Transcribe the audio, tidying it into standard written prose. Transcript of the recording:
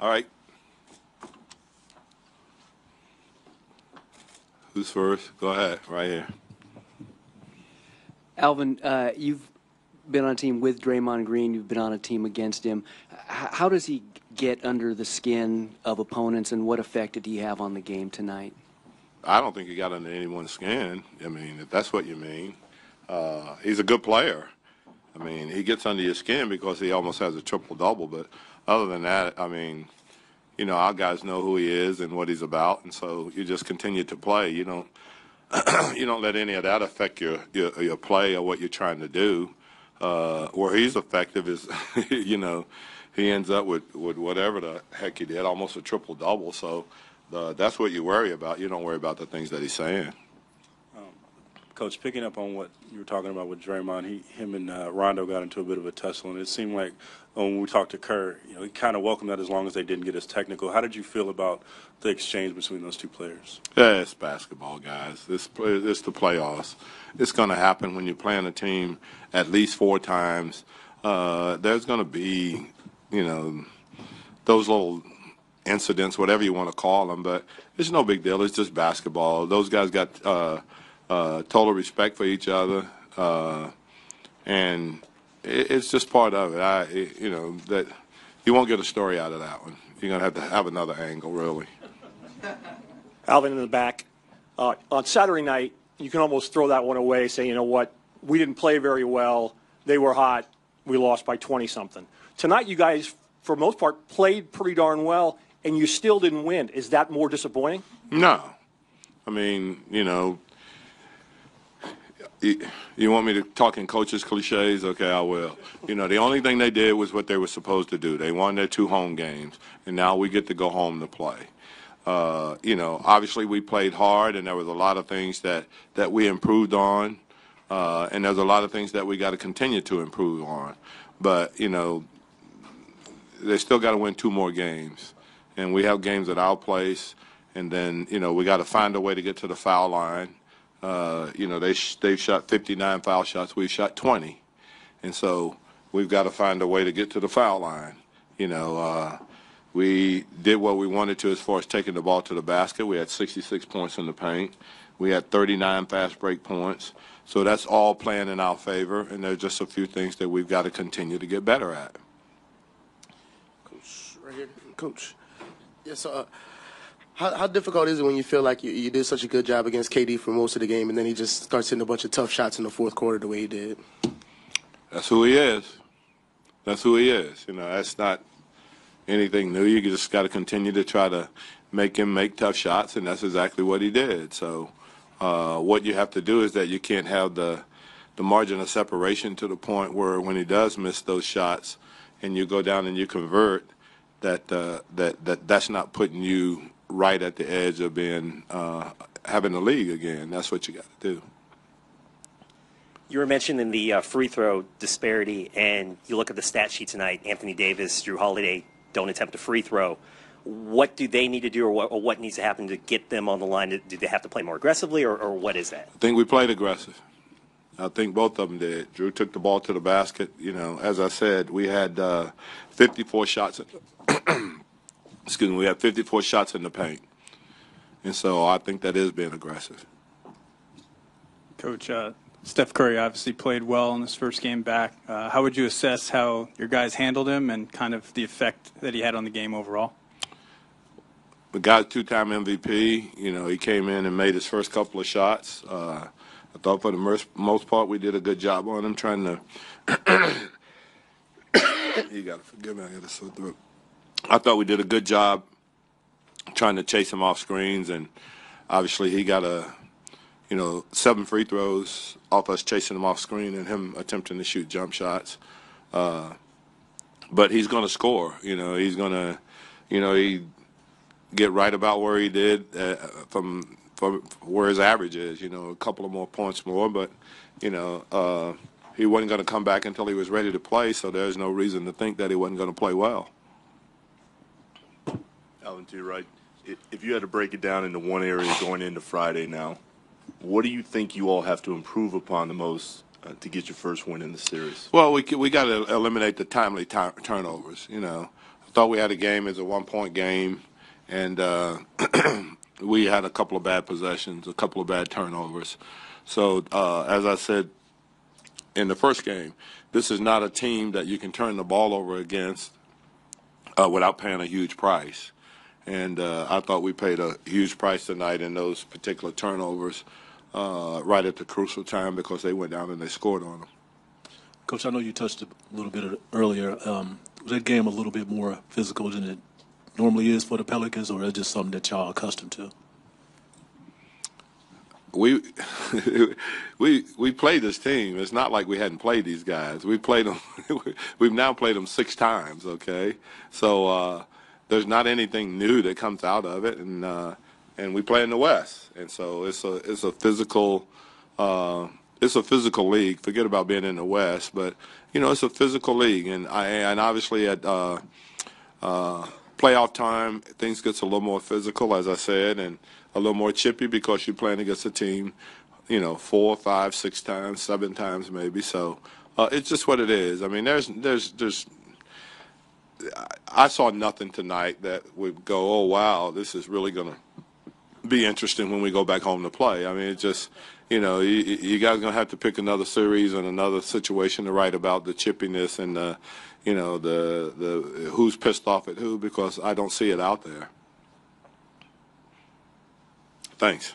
All right. Who's first? Go ahead, right here. Alvin, you've been on a team with Draymond Green. You've been on a team against him. How does he get under the skin of opponents, and what effect did he have on the game tonight? I don't think he got under anyone's skin. I mean, if that's what you mean. He's a good player. I mean, he gets under your skin because he almost has a triple-double. But other than that, I mean, you know, our guys know who he is and what he's about, and so you just continue to play. You don't you don't let any of that affect your play or what you're trying to do. Where he's effective is, you know, he ends up with whatever the heck he did, almost a triple-double. So that's what you worry about. You don't worry about the things that he's saying. Coach, picking up on what you were talking about with Draymond, him and Rondo got into a bit of a tussle, and it seemed like when we talked to Kerr, you know, he kind of welcomed that as long as they didn't get as technical. How did you feel about the exchange between those two players? Yeah, it's basketball, guys. It's the playoffs. It's going to happen when you're playing a team at least 4 times. There's going to be, you know, those little incidents, whatever you want to call them, but it's no big deal. It's just basketball. Those guys got total respect for each other, and it's just part of it. You know, that you won't get a story out of that one. You're going to have another angle, really. Alvin in the back. On Saturday night, you can almost throw that one away, say, you know what, we didn't play very well. They were hot. We lost by 20-something. Tonight, you guys, for the most part, played pretty darn well, and you still didn't win. Is that more disappointing? No. I mean, you know, you want me to talk in coaches' cliches? Okay, I will. You know, the only thing they did was what they were supposed to do. They won their 2 home games, and now we get to go home to play. You know, obviously we played hard, and there was a lot of things that we improved on, and there's a lot of things that we got to continue to improve on. But, you know, they still got to win 2 more games, and we have games at our place, and then, you know, we got to find a way to get to the foul line. You know, they've shot 59 foul shots. We've shot 20. And so we've got to find a way to get to the foul line. You know, we did what we wanted to as far as taking the ball to the basket. We had 66 points in the paint. We had 39 fast break points. So that's all playing in our favor, and there's just a few things that we've got to continue to get better at. Coach, right here. Coach. Yes, How difficult is it when you feel like you did such a good job against KD for most of the game, and then he just starts hitting a bunch of tough shots in the fourth quarter the way he did? That's who he is. That's who he is. You know, that's not anything new. You just got to continue to try to make him make tough shots, and that's exactly what he did. So what you have to do is that you can't have the margin of separation to the point where when he does miss those shots and you go down and you convert, that's not putting you right at the edge of being having a league again. That's what you got to do. You were mentioning the free throw disparity, and you look at the stat sheet tonight. Anthony Davis, Drew Holiday don't attempt a free throw. What do they need to do, or what needs to happen to get them on the line? Do they have to play more aggressively, or what is that? I think we played aggressive. I think both of them did. Drew took the ball to the basket. You know, as I said, we had 54 shots. Excuse me, we had 54 shots in the paint. And so I think that is being aggressive. Coach, Steph Curry obviously played well in his first game back. How would you assess how your guys handled him and kind of the effect that he had on the game overall? The guy's 2-time MVP. You know, he came in and made his first couple of shots. I thought for the most part we did a good job on him trying to you got to forgive me, I got a sore throat. I thought we did a good job trying to chase him off screens, and obviously he got 7 free throws off us chasing him off screen and him attempting to shoot jump shots. But he's going to score. You know, he's going to, he get right about where he did from where his average is. You know, a couple of more points more, but he wasn't going to come back until he was ready to play. So there's no reason to think that he wasn't going to play well. Alvin, to your right, if you had to break it down into one area going into Friday now, what do you think you all have to improve upon the most to get your first win in the series? Well, we got to eliminate the timely turnovers. You know, I thought we had a game as a 1-point game, and we had a couple of bad possessions, a couple of bad turnovers. So as I said in the first game, this is not a team that you can turn the ball over against without paying a huge price. And I thought we paid a huge price tonight in those particular turnovers right at the crucial time because they went down and they scored on them. Coach, I know you touched a little bit earlier. Was that game a little bit more physical than it normally is for the Pelicans, or is it just something that y'all are accustomed to? We played this team. It's not like we hadn't played these guys. We played them. We've now played them 6 times. Okay, so there's not anything new that comes out of it, and we play in the West, and so it's a physical league. Forget about being in the West, but it's a physical league, and obviously at playoff time things gets a little more physical, as I said, and a little more chippy because you're playing against a team, 4, 5, 6 times, 7 times maybe. So it's just what it is. I mean, I saw nothing tonight that would go, oh wow, this is really going to be interesting when we go back home to play. I mean, it just, you guys are going to have to pick another series and another situation to write about the chippiness and the who's pissed off at who, because I don't see it out there. Thanks.